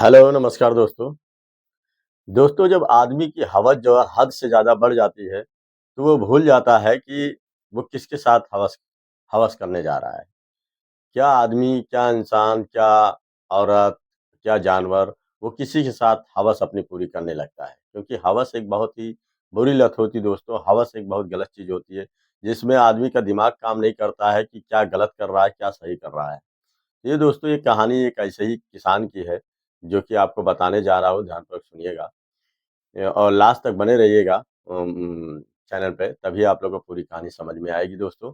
Hello, नमस्कार दोस्तों। दोस्तों जब आदमी की हवस जो है हद से ज़्यादा बढ़ जाती है, तो वो भूल जाता है कि वो किसके साथ हवस हवस करने जा रहा है। क्या आदमी, क्या इंसान, क्या औरत, क्या जानवर, वो किसी के साथ हवस अपनी पूरी करने लगता है। क्योंकि हवस एक बहुत ही बुरी लत होती है दोस्तों, हवस एक बहुत गलत चीज़ होती है, जिसमें आदमी का दिमाग काम नहीं करता है कि क्या गलत कर रहा है, क्या सही कर रहा है। ये दोस्तों ये कहानी एक ऐसे ही किसान की है, जो कि आपको बताने जा रहा हूँ, ध्यानपूर्वक सुनिएगा और लास्ट तक बने रहिएगा चैनल पे, तभी आप लोगों को पूरी कहानी समझ में आएगी दोस्तों।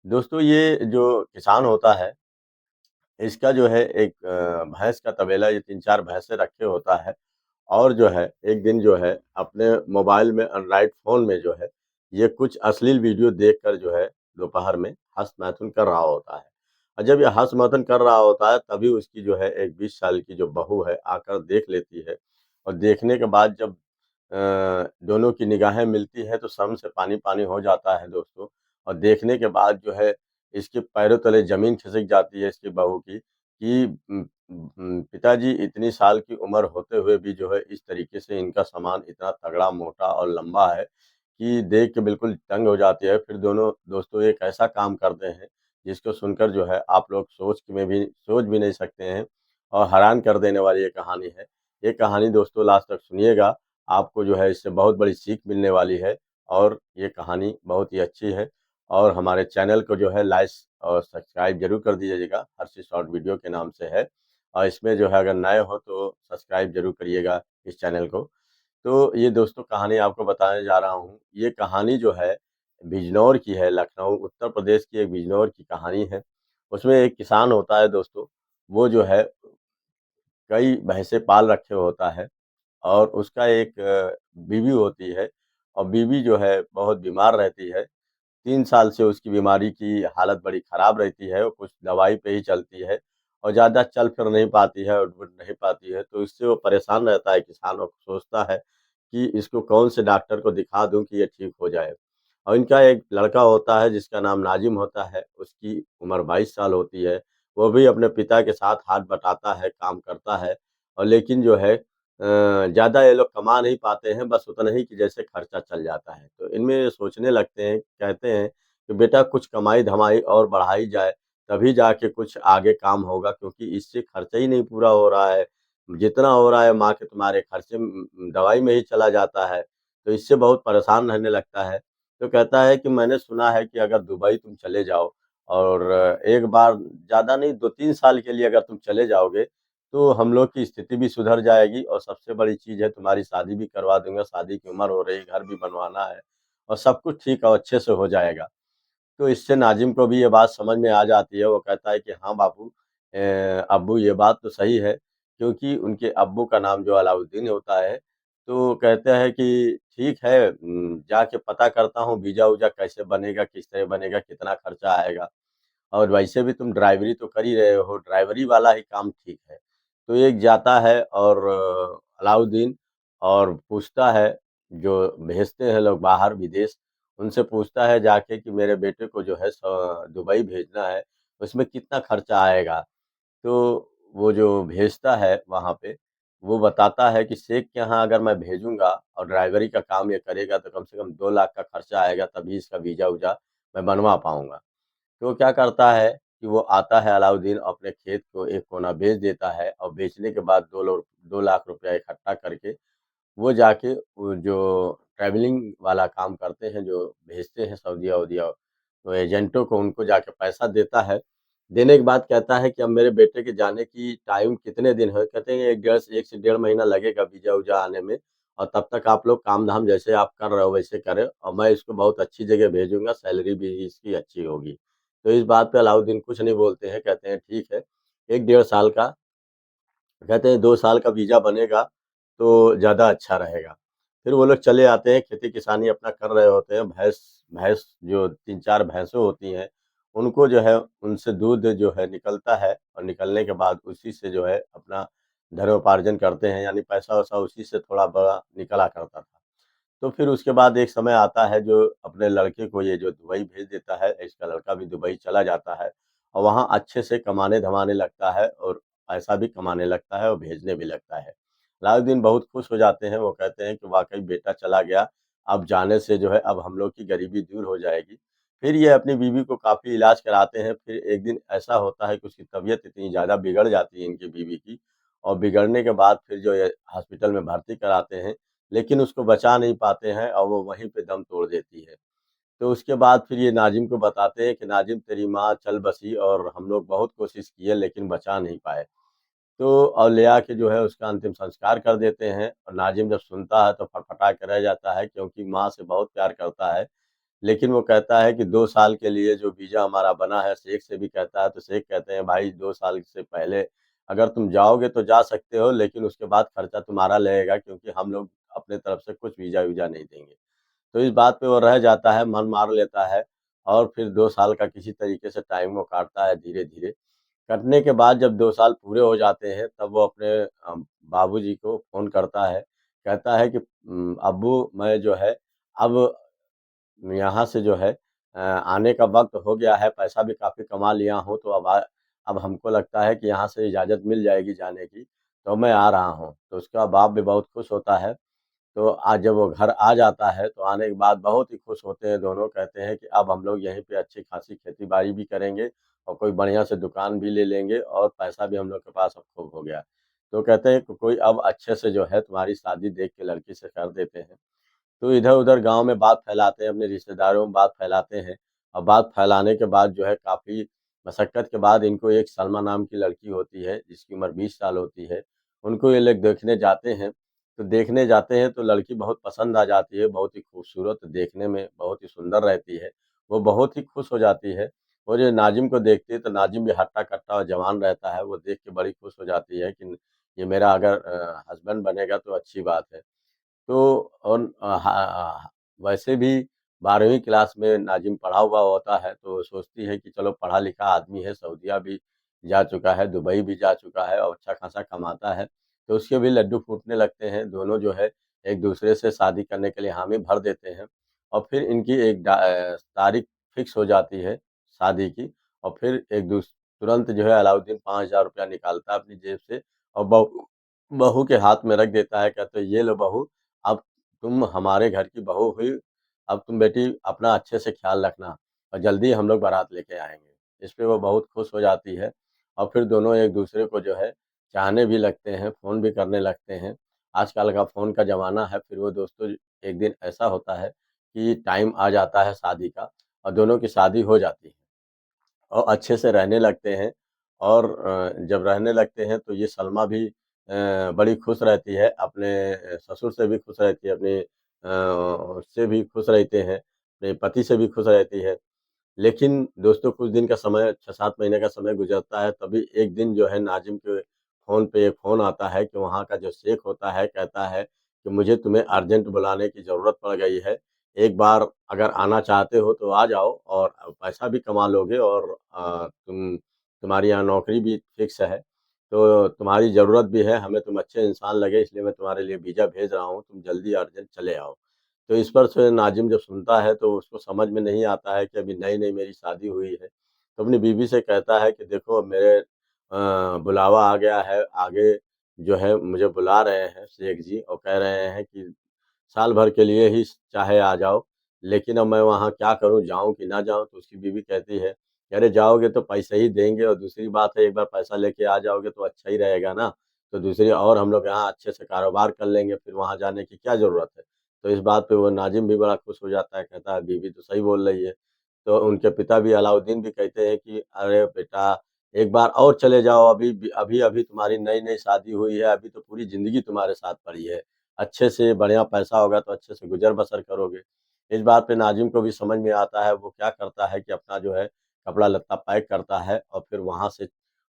दोस्तों ये जो किसान होता है, इसका जो है एक भैंस का तबेला, ये 3-4 भैंसें रखे होता है और जो है एक दिन जो है अपने मोबाइल में एंड्रॉइड फ़ोन में जो है, ये कुछ अश्लील वीडियो देखकर जो है दोपहर में हँस-मैथुन कर रहा होता है। और जब ये हँस-मैथुन कर रहा होता है तभी उसकी जो है एक 20 साल की जो बहू है आकर देख लेती है और देखने के बाद जब दोनों की निगाहें मिलती हैं तो सर से पानी-पानी हो जाता है दोस्तों। और देखने के बाद जो है इसके पैरों तले ज़मीन खिसक जाती है इसकी बहू की कि पिताजी इतनी साल की उम्र होते हुए भी जो है इस तरीके से इनका सामान इतना तगड़ा, मोटा और लंबा है कि देख के बिल्कुल दंग हो जाती है। फिर दोनों दोस्तों एक ऐसा काम करते हैं जिसको सुनकर जो है आप लोग सोच भी नहीं सकते हैं और हैरान कर देने वाली ये कहानी है। ये कहानी दोस्तों लास्ट तक सुनिएगा, आपको जो है इससे बहुत बड़ी सीख मिलने वाली है और ये कहानी बहुत ही अच्छी है। और हमारे चैनल को जो है लाइक और सब्सक्राइब ज़रूर कर दीजिएगा, हर्षी शॉर्ट वीडियो के नाम से है। और इसमें जो है अगर नए हो तो सब्सक्राइब ज़रूर करिएगा इस चैनल को। तो ये दोस्तों कहानी आपको बताने जा रहा हूँ, ये कहानी जो है बिजनौर की है, लखनऊ उत्तर प्रदेश की एक बिजनौर की कहानी है। उसमें एक किसान होता है दोस्तों, वो जो है कई भैंसे पाल रखे होता है और उसका एक बीवी होती है और बीवी जो है बहुत बीमार रहती है। 3 साल से उसकी बीमारी की हालत बड़ी ख़राब रहती है, वो कुछ दवाई पे ही चलती है और ज़्यादा चल फिर नहीं पाती है, उठ-बैठ नहीं पाती है, तो इससे वो परेशान रहता है किसान और सोचता है कि इसको कौन से डॉक्टर को दिखा दूँ कि ये ठीक हो जाए। और इनका एक लड़का होता है जिसका नाम नाज़िम होता है, उसकी उम्र 22 साल होती है, वो भी अपने पिता के साथ हाथ बटाता है, काम करता है और लेकिन जो है ज़्यादा ये लोग कमा नहीं पाते हैं, बस उतना ही कि जैसे खर्चा चल जाता है। तो इनमें ये सोचने लगते हैं, कहते हैं कि बेटा कुछ कमाई-धमाई और बढ़ाई जाए, तभी जाके कुछ आगे काम होगा क्योंकि इससे खर्चा ही नहीं पूरा हो रहा है। जितना हो रहा है माँ के तुम्हारे खर्चे दवाई में ही चला जाता है, तो इससे बहुत परेशान रहने लगता है। तो कहता है कि मैंने सुना है कि अगर दुबई तुम चले जाओ और एक बार ज़्यादा नहीं 2-3 साल के लिए अगर तुम चले जाओगे तो हम लोग की स्थिति भी सुधर जाएगी और सबसे बड़ी चीज़ है तुम्हारी शादी भी करवा दूँगा, शादी की उम्र हो रही है, घर भी बनवाना है और सब कुछ ठीक और अच्छे से हो जाएगा। तो इससे नाज़िम को भी ये बात समझ में आ जाती है, वो कहता है कि हाँ बाबू अब्बू ये बात तो सही है, क्योंकि उनके अब्बू का नाम जो अलाउद्दीन होता है, तो कहते हैं कि ठीक है जाके पता करता हूँ वीज़ा-वूज़ा कैसे बनेगा, किस तरह बनेगा, कितना खर्चा आएगा। और वैसे भी तुम ड्राइवरी तो कर ही रहे हो, ड्राइवरी वाला ही काम ठीक है। तो एक जाता है और अलाउद्दीन और पूछता है, जो भेजते हैं लोग बाहर विदेश, उनसे पूछता है जाके कि मेरे बेटे को जो है दुबई भेजना है, उसमें कितना खर्चा आएगा? तो वो जो भेजता है वहाँ पे, वो बताता है कि शेख के यहाँ अगर मैं भेजूँगा और ड्राइवरी का काम ये करेगा तो कम से कम 2 लाख का खर्चा आएगा, तभी इसका वीज़ा-वूज़ा मैं बनवा पाऊँगा। तो वो क्या करता है कि वो आता है अलाउद्दीन अपने खेत को एक कोना बेच देता है और बेचने के बाद 2 लाख रुपया इकट्ठा करके वो जाके वो जो ट्रैवलिंग वाला काम करते हैं, जो भेजते हैं सऊदीया-वऊदीया, तो एजेंटों को उनको जाके पैसा देता है। देने के बाद कहता है कि अब मेरे बेटे के जाने की टाइम कितने दिन है? कहते हैं 1 से डेढ़ महीना लगेगा वीज़ा-वूज़ा आने में और तब तक आप लोग काम-धाम जैसे आप कर रहे हो वैसे करें और मैं इसको बहुत अच्छी जगह भेजूँगा, सैलरी भी इसकी अच्छी होगी। तो इस बात पे अलाउद्दीन कुछ नहीं बोलते हैं, कहते हैं ठीक है, 1 डेढ़ साल का कहते हैं 2 साल का वीज़ा बनेगा, तो ज़्यादा अच्छा रहेगा। फिर वो लोग चले आते हैं, खेती-किसानी अपना कर रहे होते हैं, भैंस भैंस जो 3-4 भैंसें होती हैं, उनको जो है उनसे दूध जो है निकलता है और निकलने के बाद उसी से जो है अपना धनोपार्जन करते हैं, यानी पैसा-वैसा उसी से थोड़ा-बड़ा निकला करता था। तो फिर उसके बाद एक समय आता है जो अपने लड़के को ये जो दुबई भेज देता है, इसका लड़का भी दुबई चला जाता है और वहाँ अच्छे से कमाने-धमाने लगता है और पैसा भी कमाने लगता है और भेजने भी लगता है। अलाउद्दीन बहुत खुश हो जाते हैं, वो कहते हैं कि वाक़ई बेटा चला गया, अब जाने से जो है अब हम लोग की गरीबी दूर हो जाएगी। फिर ये अपनी बीवी को काफ़ी इलाज कराते हैं, फिर एक दिन ऐसा होता है कि उसकी तबीयत इतनी ज़्यादा बिगड़ जाती है इनकी बीवी की और बिगड़ने के बाद फिर जो है हॉस्पिटल में भर्ती कराते हैं, लेकिन उसको बचा नहीं पाते हैं और वो वहीं पे दम तोड़ देती है। तो उसके बाद फिर ये नाज़िम को बताते हैं कि नाज़िम तेरी माँ चल बसी और हम लोग बहुत कोशिश किए लेकिन बचा नहीं पाए। तो और ले आके जो है उसका अंतिम संस्कार कर देते हैं और नाज़िम जब सुनता है तो फटफटा के रह जाता है क्योंकि माँ से बहुत प्यार करता है। लेकिन वो कहता है कि 2 साल के लिए जो वीज़ा हमारा बना है, शेख से भी कहता है, तो शेख कहते हैं, "भाई 2 साल से पहले अगर तुम जाओगे तो जा सकते हो, लेकिन उसके बाद खर्चा तुम्हारा लगेगा क्योंकि हम लोग अपने तरफ से कुछ वीज़ा-वीज़ा नहीं देंगे।" तो इस बात पे वो रह जाता है, मन मार लेता है और फिर 2 साल का किसी तरीके से टाइम वो काटता है धीरे-धीरे। कटने के बाद जब 2 साल पूरे हो जाते हैं, तब वो अपने बाबूजी को फ़ोन करता है, कहता है कि अब्बू मैं जो है अब यहाँ से जो है आने का वक़्त हो गया है, पैसा भी काफ़ी कमा लिया हूँ, तो अब हमको लगता है कि यहाँ से इजाज़त मिल जाएगी जाने की, तो मैं आ रहा हूँ। तो उसका बाप भी बहुत खुश होता है। तो आज जब वो घर आ जाता है, तो आने के बाद बहुत ही खुश होते हैं दोनों, कहते हैं कि अब हम लोग यहीं पे अच्छी-खासी खेती-बाड़ी भी करेंगे और कोई बढ़िया से दुकान भी ले लेंगे और पैसा भी हम लोग के पास अब खूब हो गया। तो कहते हैं कि कोई अब अच्छे से जो है तुम्हारी शादी देख के लड़की से कर देते हैं। तो इधर-उधर गाँव में बात फैलाते हैं, अपने रिश्तेदारों में बात फैलाते हैं और बात फैलाने के बाद जो है काफ़ी मशक्कत के बाद इनको एक सलमा नाम की लड़की होती है, जिसकी उम्र 20 साल होती है। उनको ये लोग देखने जाते हैं, तो देखने जाते हैं तो लड़की बहुत पसंद आ जाती है, बहुत ही खूबसूरत देखने में बहुत ही सुंदर रहती है। वो बहुत ही खुश हो जाती है और ये नाज़िम को देखती है तो नाज़िम भी हट्टा-कट्टा और जवान रहता है, वो देख के बड़ी खुश हो जाती है कि ये मेरा अगर हस्बैंड बनेगा तो अच्छी बात है। तो और वैसे भी 12वीं क्लास में नाज़िम पढ़ा हुआ होता है, तो सोचती है कि चलो पढ़ा-लिखा आदमी है, सऊदीया भी जा चुका है, दुबई भी जा चुका है और अच्छा-खासा कमाता है, तो उसके भी लड्डू फूटने लगते हैं। दोनों जो है एक-दूसरे से शादी करने के लिए हामी भर देते हैं और फिर इनकी एक तारीख फिक्स हो जाती है शादी की और फिर तुरंत जो है अलाउद्दीन ₹5000 निकालता है अपनी जेब से और बहू के हाथ में रख देता है, कहते हैं, "ये लो बहू, अब तुम हमारे घर की बहू हुई, अब तुम बेटी अपना अच्छे से ख़्याल रखना और जल्दी हम लोग बारात लेके आएँगे।" इस पे वो बहुत खुश हो जाती है और फिर दोनों एक-दूसरे को जो है चाहने भी लगते हैं, फ़ोन भी करने लगते हैं। आजकल का फ़ोन का ज़माना है, फिर वो दोस्तों एक दिन ऐसा होता है कि टाइम आ जाता है शादी का और दोनों की शादी हो जाती है। और अच्छे से रहने लगते हैं और जब रहने लगते हैं तो ये सलमा भी बड़ी खुश रहती है, अपने ससुर से भी खुश रहती है, अपने उससे भी खुश रहते हैं, अपने पति से भी खुश रहती है। लेकिन दोस्तों कुछ दिन का समय 6-7 महीने का समय गुज़रता है, तभी एक दिन जो है नाज़िम के फ़ोन पे एक फ़ोन आता है कि वहाँ का जो शेख होता है, कहता है कि मुझे तुम्हें अर्जेंट बुलाने की ज़रूरत पड़ गई है। एक बार अगर आना चाहते हो तो आ जाओ और पैसा भी कमा लोगे और तुम्हारी यहाँ नौकरी भी फ़िक्स है। तो तुम्हारी ज़रूरत भी है, हमें तुम अच्छे इंसान लगे इसलिए मैं तुम्हारे लिए वीज़ा भेज रहा हूँ, तुम जल्दी अर्जेंट चले आओ। तो इस पर से नाज़िम जब सुनता है तो उसको समझ में नहीं आता है कि अभी नई-नई मेरी शादी हुई है। तो अपनी बीवी से कहता है कि देखो मेरे बुलावा आ गया है, आगे जो है मुझे बुला रहे हैं शेख जी और कह रहे हैं कि साल भर के लिए ही चाहे आ जाओ, लेकिन अब मैं वहाँ क्या करूँ, जाऊँ कि ना जाऊँ? तो उसकी बीवी कहती है कि अरे जाओगे तो पैसे ही देंगे और दूसरी बात है एक बार पैसा लेके आ जाओगे तो अच्छा ही रहेगा ना, तो दूसरी और हम लोग यहाँ अच्छे से कारोबार कर लेंगे, फिर वहाँ जाने की क्या ज़रूरत है? तो इस बात पे वो नाज़िम भी बड़ा खुश हो जाता है, कहता है बीवी तो सही बोल रही है। तो उनके पिता भी अलाउद्दीन भी कहते हैं कि अरे बेटा एक बार और चले जाओ अभी-अभी तुम्हारी नई-नई शादी हुई है, अभी तो पूरी ज़िंदगी तुम्हारे साथ पड़ी है। अच्छे से बढ़िया पैसा होगा तो अच्छे से गुज़र-बसर करोगे। इस बात पे नाज़िम को भी समझ में आता है, वो क्या करता है कि अपना जो है कपड़ा-लत्ता पैक करता है और फिर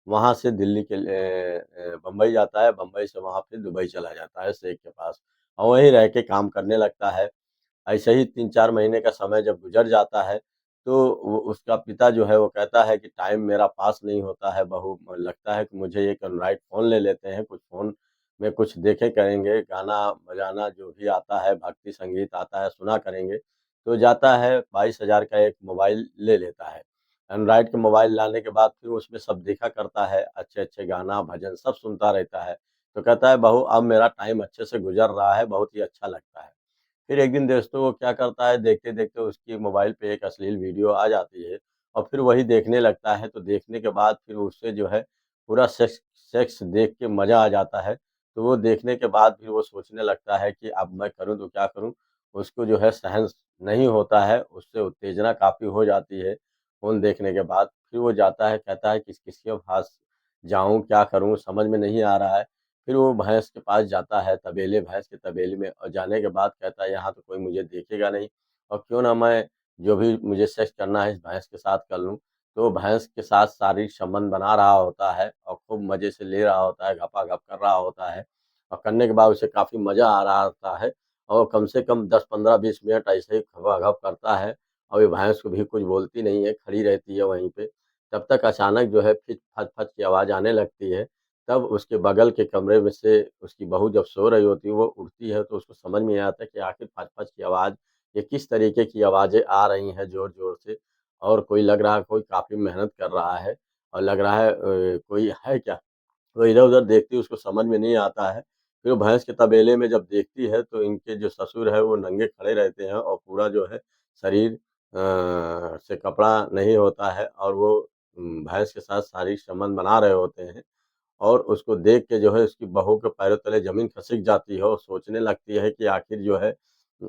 वहाँ से दिल्ली के लिए बम्बई जाता है, बम्बई से वहाँ फिर दुबई चला जाता है शेख के पास और वहीं रह के काम करने लगता है। ऐसे ही 3-4 महीने का समय जब गुज़र जाता है, तो वो उसका पिता जो है वो कहता है कि टाइम मेरा पास नहीं होता है बहू लगता है कि मुझे एक एंड्रॉइड फ़ोन ले लेते हैं, कुछ फ़ोन में कुछ देखे करेंगे, गाना-बजाना जो भी आता है, भक्ति संगीत आता है, सुना करेंगे। तो जाता है 22,000 का एक मोबाइल ले लेता है। एंड्रॉइड के मोबाइल लाने के बाद फिर उसमें सब देखा करता है, अच्छे-अच्छे गाना, भजन सब सुनता रहता है। तो कहता है बहू अब मेरा टाइम अच्छे से गुज़र रहा है, बहुत ही अच्छा लगता है। फिर एक दिन दोस्तों वो क्या करता है, देखते-देखते उसकी मोबाइल पे एक अश्लील वीडियो आ जाती है और फिर वही देखने लगता है। तो देखने के बाद फिर उससे जो है पूरा सेक्स सेक्स देख के मज़ा आ जाता है। तो वो देखने के बाद फिर वो सोचने लगता है कि अब मैं करूँ तो क्या करूँ? उसको जो है सहन नहीं होता है, उससे उत्तेजना काफ़ी हो जाती है फ़ोन देखने के बाद। फिर वो जाता है, कहता है किसके पास जाऊँ, क्या करूँ? समझ में नहीं आ रहा है। फिर वो भैंस के पास जाता है, भैंस के तबेले में और जाने के बाद कहता है यहाँ तो कोई मुझे देखेगा नहीं और क्यों ना मैं जो भी मुझे सेक्स करना है इस भैंस के साथ कर लूँ। तो वो भैंस के साथ शारीरिक संबंध बना रहा होता है और खूब मज़े से ले रहा होता है, गपा-गप कर रहा होता है और करने के बाद उसे काफ़ी मज़ा आ रहा होता है और कम से कम 10, 15, 20 मिनट ऐसे ही खपा-खप करता है और ये भैंस को भी कुछ बोलती नहीं है, खड़ी रहती है वहीं पे। तब तक अचानक जो है फिर फट-फट की आवाज़ आने लगती है। तब उसके बगल के कमरे में से उसकी बहू जब सो रही होती है, वो उठती है तो उसको समझ में नहीं आता कि आखिर फच-फच की आवाज़, ये किस तरीके की आवाज़ें आ रही हैं ज़ोर-ज़ोर से और कोई लग रहा है कोई काफ़ी मेहनत कर रहा है और लग रहा है कोई है क्या? वो इधर-उधर देखती है, उसको समझ में नहीं आता है। फिर वो भैंस के तबेले में जब देखती है तो इनके जो ससुर हैं वो नंगे खड़े रहते हैं और पूरा जो है शरीर से कपड़ा नहीं होता है और वो भैंस के साथ शारीरिक संबंध बना रहे होते हैं। और उसको देख के जो है उसकी बहू के पैरों तले ज़मीन खिसक जाती है और सोचने लगती है कि आखिर जो है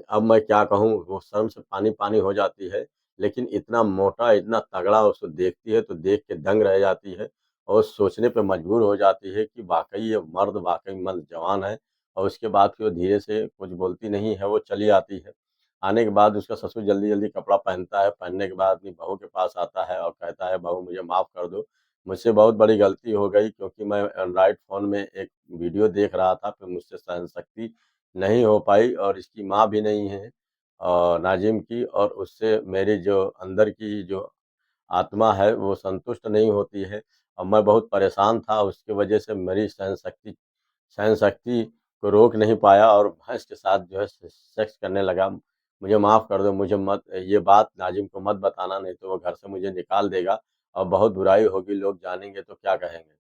अब मैं क्या कहूँ? वो शर्म से पानी-पानी हो जाती है। लेकिन इतना मोटा, इतना तगड़ा उसको देखती है तो देख के दंग रह जाती है और सोचने पे मजबूर हो जाती है कि वाक़ई ये मर्द वाक़ई मर्द जवान है और उसके बाद फिर वो धीरे से कुछ बोलती नहीं है, वो चली आती है। आने के बाद उसका ससुर जल्दी-जल्दी कपड़ा पहनता है, पहनने के बाद अपनी बहू के पास आता है और कहता है, "बहू मुझे माफ़ कर दो। मुझसे बहुत बड़ी गलती हो गई क्योंकि मैं एंड्रॉइड फ़ोन में एक वीडियो देख रहा था, फिर मुझसे सहनशक्ति नहीं हो पाई और इसकी माँ भी नहीं है नाज़िम की और उससे मेरी जो अंदर की जो आत्मा है वो संतुष्ट नहीं होती है और मैं बहुत परेशान था, उसकी वजह से मेरी सहनशक्ति को रोक नहीं पाया और भैंस के साथ जो है सेक्स करने लगा। मुझे माफ़ कर दो, मुझे मत ये बात नाज़िम को मत बताना नहीं तो वो घर से मुझे निकाल देगा और बहुत बुराई होगी, लोग जानेंगे तो क्या कहेंगे?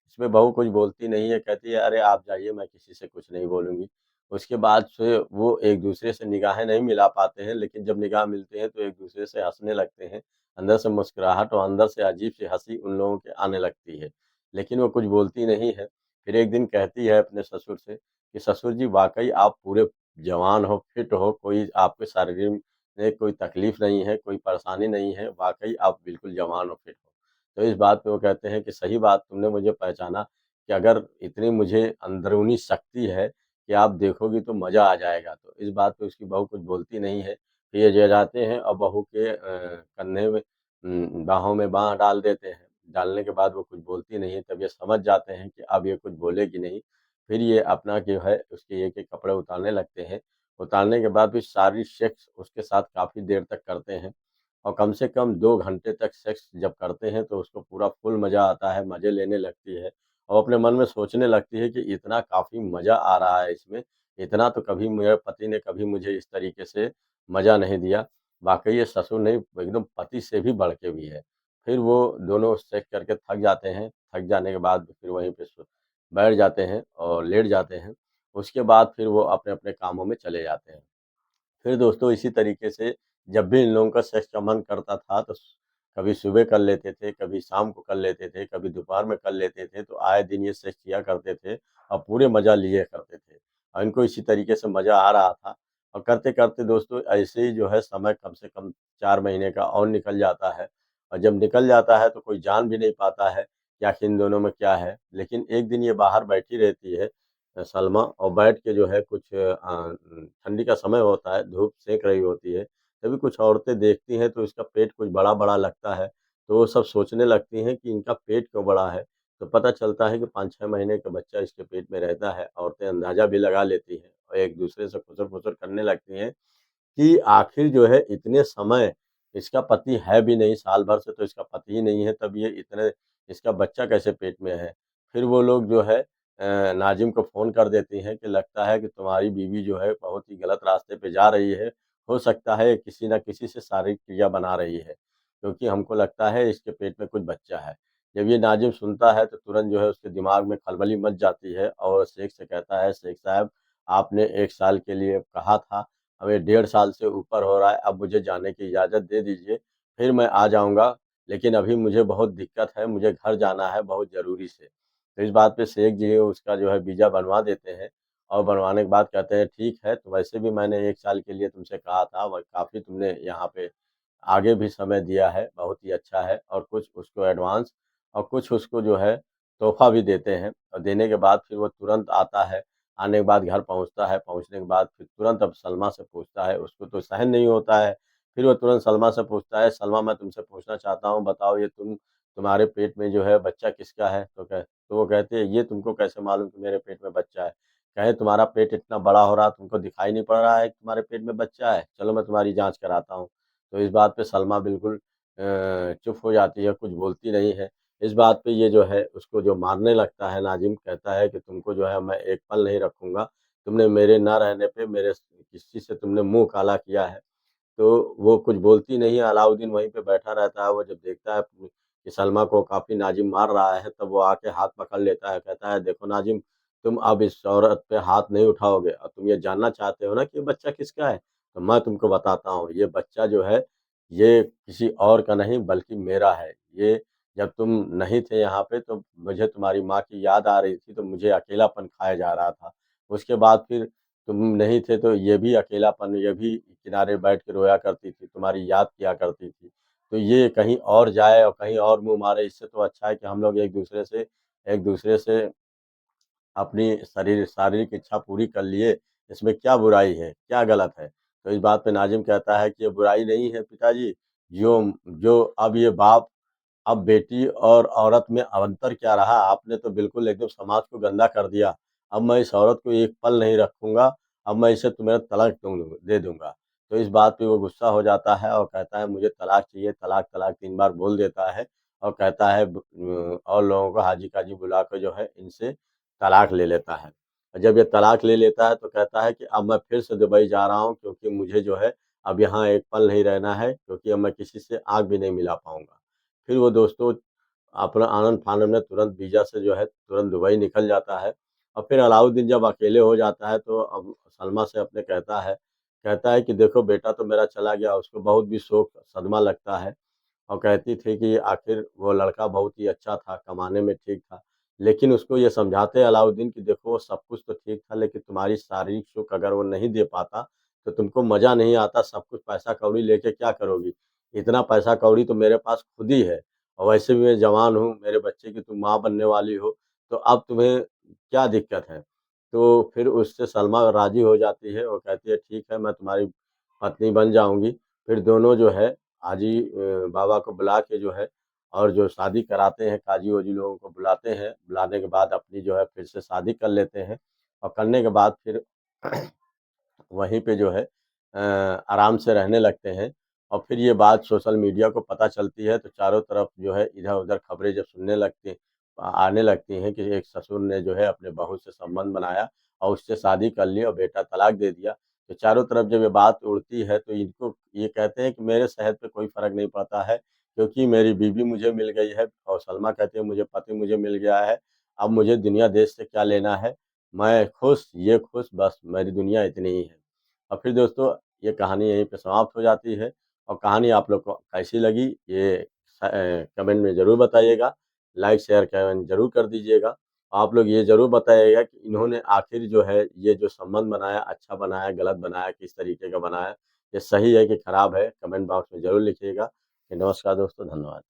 इसमें बहू कुछ बोलती नहीं है, कहती है, "अरे! आप जाइए, मैं किसी से कुछ नहीं बोलूँगी।" उसके बाद से वो एक-दूसरे से निगाहें नहीं मिला पाते हैं, लेकिन जब निगाह मिलते हैं तो एक-दूसरे से हँसने लगते हैं। अंदर से मुस्कुराहट और अंदर से अजीब-सी हँसी उन लोगों के आने लगती है। लेकिन वो कुछ बोलती नहीं है। फिर एक दिन कहती है अपने ससुर से कि ससुर जी वाक़ई आप पूरे जवान हो, फिट हो, कोई आपके शारीरिक में कोई तकलीफ़ नहीं है, कोई परेशानी नहीं है, वाक़ई आप बिल्कुल जवान हो, फिट हो। तो इस बात पे वो कहते हैं कि सही बात तुमने मुझे पहचाना कि अगर इतनी मुझे अंदरूनी शक्ति है कि आप देखोगी तो मज़ा आ जाएगा। तो इस बात पे उसकी बहू कुछ बोलती नहीं है। फिर ये जाते हैं और बहू के कंधे में बाहों में बाँह डाल देते हैं। डालने के बाद वो कुछ बोलती नहीं है, तब ये समझ जाते हैं कि अब ये कुछ बोलेगी नहीं। फिर ये अपना जो है उसके एक-एक कपड़े उतारने लगते हैं। उतारने के बाद फिर शारीरिक सेक्स उसके साथ काफ़ी देर तक करते हैं और कम से कम 2 घंटे तक सेक्स जब करते हैं तो उसको पूरा फुल मज़ा आता है, मज़े लेने लगती है और अपने मन में सोचने लगती है कि इतना काफ़ी मज़ा आ रहा है इसमें, इतना तो कभी मेरे पति ने कभी मुझे इस तरीके से मज़ा नहीं दिया। वाक़ई ये ससुर नहीं एकदम पति से भी बढ़ के भी है। फिर वो दोनों सेक्स करके थक जाते हैं, थक जाने के बाद फिर वहीं पे बैठ जाते हैं और लेट जाते हैं। उसके बाद फिर वो अपने-अपने कामों में चले जाते हैं। फिर दोस्तों इसी तरीके से जब भी इन लोगों का सेक्स का मन करता था तो कभी सुबह कर लेते थे, कभी शाम को कर लेते थे, कभी दोपहर में कर लेते थे, तो आए दिन ये सेक्स किया करते थे और पूरे मज़ा लिया करते थे। और इनको इसी तरीके से मज़ा आ रहा था और करते-करते दोस्तों ऐसे ही जो है समय कम से कम 4 महीने का और निकल जाता है और जब निकल जाता है तो कोई जान भी नहीं पाता है कि आखिर इन दोनों में क्या है। लेकिन एक दिन ये बाहर बैठी रहती है सलमा और बैठ के जो है कुछ ठंडी का समय होता है, धूप सेंक रही होती है, तभी कुछ औरतें देखती हैं तो इसका पेट कुछ बड़ा-बड़ा लगता है, तो वो सब सोचने लगती हैं कि इनका पेट क्यों बड़ा है? तो पता चलता है कि 5-6 महीने का बच्चा इसके पेट में रहता है, औरतें अंदाज़ा भी लगा लेती हैं और एक-दूसरे से खुसर-फुसर करने लगती हैं कि आखिर जो है इतने समय इसका पति है भी नहीं, साल भर से तो इसका पति ही नहीं है, तब ये इतने इसका बच्चा कैसे पेट में है? फिर वो लोग जो है नाज़िम को फ़ोन कर देती हैं कि लगता है कि तुम्हारी बीवी जो है बहुत ही गलत रास्ते पे जा रही है, हो सकता है किसी न किसी से शारीरिक क्रिया बना रही है। क्योंकि हमको लगता है इसके पेट में कुछ बच्चा है। जब ये नाज़िम सुनता है तो तुरंत जो है उसके दिमाग में खलबली मच जाती है और शेख से कहता है, "शेख साहब, आपने 1 साल के लिए कहा था, हमें 1.5 साल से ऊपर हो रहा है, अब मुझे जाने की इजाज़त दे दीजिए, फिर मैं आ जाऊँगा, लेकिन अभी मुझे बहुत दिक्कत है, मुझे घर जाना है बहुत ज़रूरी से।" तो इस बात पे शेख जी उसका जो है वीज़ा बनवा देते हैं और बनवाने के बाद कहते हैं, "ठीक है, तो वैसे भी मैंने 1 साल के लिए तुमसे कहा था, व काफ़ी तुमने यहाँ पे आगे भी समय दिया है, बहुत ही अच्छा है और कुछ उसको एडवांस और कुछ उसको जो है तोहफ़ा भी देते हैं और देने के बाद फिर वो तुरंत आता है। आने के बाद घर पहुँचता है, पहुँचने के बाद फिर तुरंत अब सलमा से पूछता है, उसको तो सहन नहीं होता है। फिर वो तुरंत सलमा से पूछता है, "सलमा, मैं तुमसे पूछना चाहता हूँ, बताओ ये तुम्हारे पेट में जो है बच्चा किसका है?" तो वो कहती है, "ये तुमको कैसे मालूम कि मेरे पेट में बच्चा है?" कहे, "तुम्हारा पेट इतना बड़ा हो रहा, तुमको दिखाई नहीं पड़ रहा है कि तुम्हारे पेट में बच्चा है? चलो मैं तुम्हारी जाँच कराता हूँ।" तो इस बात पे सलमा बिल्कुल चुप हो जाती है, कुछ बोलती नहीं है। इस बात पे ये जो है उसको जो मारने लगता है नाज़िम, कहता है कि तुमको जो है मैं एक पल नहीं रखूँगा। तुमने मेरे ना रहने पे मेरे किसी से तुमने मुँह काला किया है। तो वो कुछ बोलती नहीं है, अलाउद्दीन वहीं पे बैठा रहता है, वो जब देखता है कि सलमा को काफ़ी नाज़िम मार रहा है, तब वो आके हाथ पकड़ लेता है, कहता है, "देखो नाज़िम, तुम अब इस औरत पे हाथ नहीं उठाओगे और तुम ये जानना चाहते हो ना कि ये बच्चा किसका है? तो मैं तुमको बताता हूँ, ये बच्चा जो है, ये किसी और का नहीं बल्कि मेरा है। ये जब तुम नहीं थे यहाँ पे तो मुझे तुम्हारी माँ की याद आ रही थी, तो मुझे अकेलापन खाया जा रहा था। उसके बाद फिर तुम नहीं थे तो ये भी अकेलापन, ये भी किनारे बैठ के रोया करती थी, तुम्हारी याद किया करती थी। तो ये कहीं और जाए और कहीं और मुँह मारे, इससे तो अच्छा है कि हम लोग एक-दूसरे से अपनी शारीरिक इच्छा पूरी कर लिए, इसमें क्या बुराई है? क्या गलत है? तो इस बात पे नाज़िम कहता है कि ये बुराई नहीं है पिताजी, जो जो अब ये बाप अब बेटी और औरत में अंतर क्या रहा? आपने तो बिल्कुल एकदम समाज को गंदा कर दिया। अब मैं इस औरत को एक पल नहीं रखूँगा, अब मैं इसे तुम्हें तलाक दे दूँगा। तो इस बात पे वो गुस्सा हो जाता है और कहता है मुझे तलाक चाहिए, तलाक, तलाक 3 बार बोल देता है और कहता है और लोगों को हाजी-काजी बुला के जो है इनसे तलाक ले लेता है। और जब ये तलाक ले लेता है तो कहता है कि अब मैं फिर से दुबई जा रहा हूँ क्योंकि मुझे जो है अब यहाँ एक पल नहीं रहना है क्योंकि अब मैं किसी से आँख भी नहीं मिला पाऊँगा। फिर वो दोस्तों अपना आनन-फानन में तुरंत वीज़ा से जो है तुरंत दुबई निकल जाता है और फिर अलाउद्दीन जब अकेले हो जाता है तो अब सलमा से अपने कहता है कि देखो बेटा तो मेरा चला गया, उसको बहुत भी शोक सदमा लगता है। और कहती थी कि आखिर वो लड़का बहुत ही अच्छा था, कमाने में ठीक था। लेकिन उसको ये समझाते अलाउद्दीन कि देखो सब कुछ तो ठीक था लेकिन तुम्हारी शारीरिक सुख अगर वो नहीं दे पाता, तो तुमको मज़ा नहीं आता, सब कुछ पैसा-कौड़ी लेके क्या करोगी? इतना पैसा-कौड़ी तो मेरे पास खुद ही है और वैसे भी मैं जवान हूँ, मेरे बच्चे की तुम माँ बनने वाली हो, तो अब तुम्हें क्या दिक्कत है? तो फिर उससे सलमा राज़ी हो जाती है और कहती है ठीक है मैं तुम्हारी पत्नी बन जाऊँगी। फिर दोनों जो है हाजी बाबा को बुला के जो है और जो शादी कराते हैं, काजी-वाजी लोगों को बुलाते हैं, बुलाने के बाद अपनी जो है फिर से शादी कर लेते हैं और करने के बाद फिर वहीं पे जो है आराम से रहने लगते हैं और फिर ये बात सोशल मीडिया को पता चलती है तो चारों तरफ जो है इधर-उधर खबरें जब सुनने लगती आने लगती हैं कि एक ससुर ने जो है अपने बहू से संबंध बनाया और उससे शादी कर ली और बेटा तलाक दे दिया। तो चारों तरफ जब ये बात उड़ती है तो इनको ये कहते हैं कि मेरे सेहत पे कोई फ़र्क नहीं पड़ता है क्योंकि मेरी बीवी मुझे मिल गई है और सलमा कहती है मुझे पति मुझे मिल गया है। अब मुझे दुनिया देश से क्या लेना है? मैं खुश, ये खुश बस मेरी दुनिया इतनी ही है। और फिर दोस्तों ये कहानी यहीं पे समाप्त हो जाती है और कहानी आप लोग को कैसी लगी ये कमेंट में ज़रूर बताइएगा। लाइक, शेयर, कमेंट ज़रूर कर दीजिएगा। आप लोग ये ज़रूर बताइएगा कि इन्होंने आखिर जो है ये जो संबंध बनाया अच्छा बनाया, गलत बनाया, किस तरीके का बनाया? ये सही है कि खराब है? कमेंट बॉक्स में ज़रूर लिखिएगा। नमस्कार दोस्तों, धन्यवाद।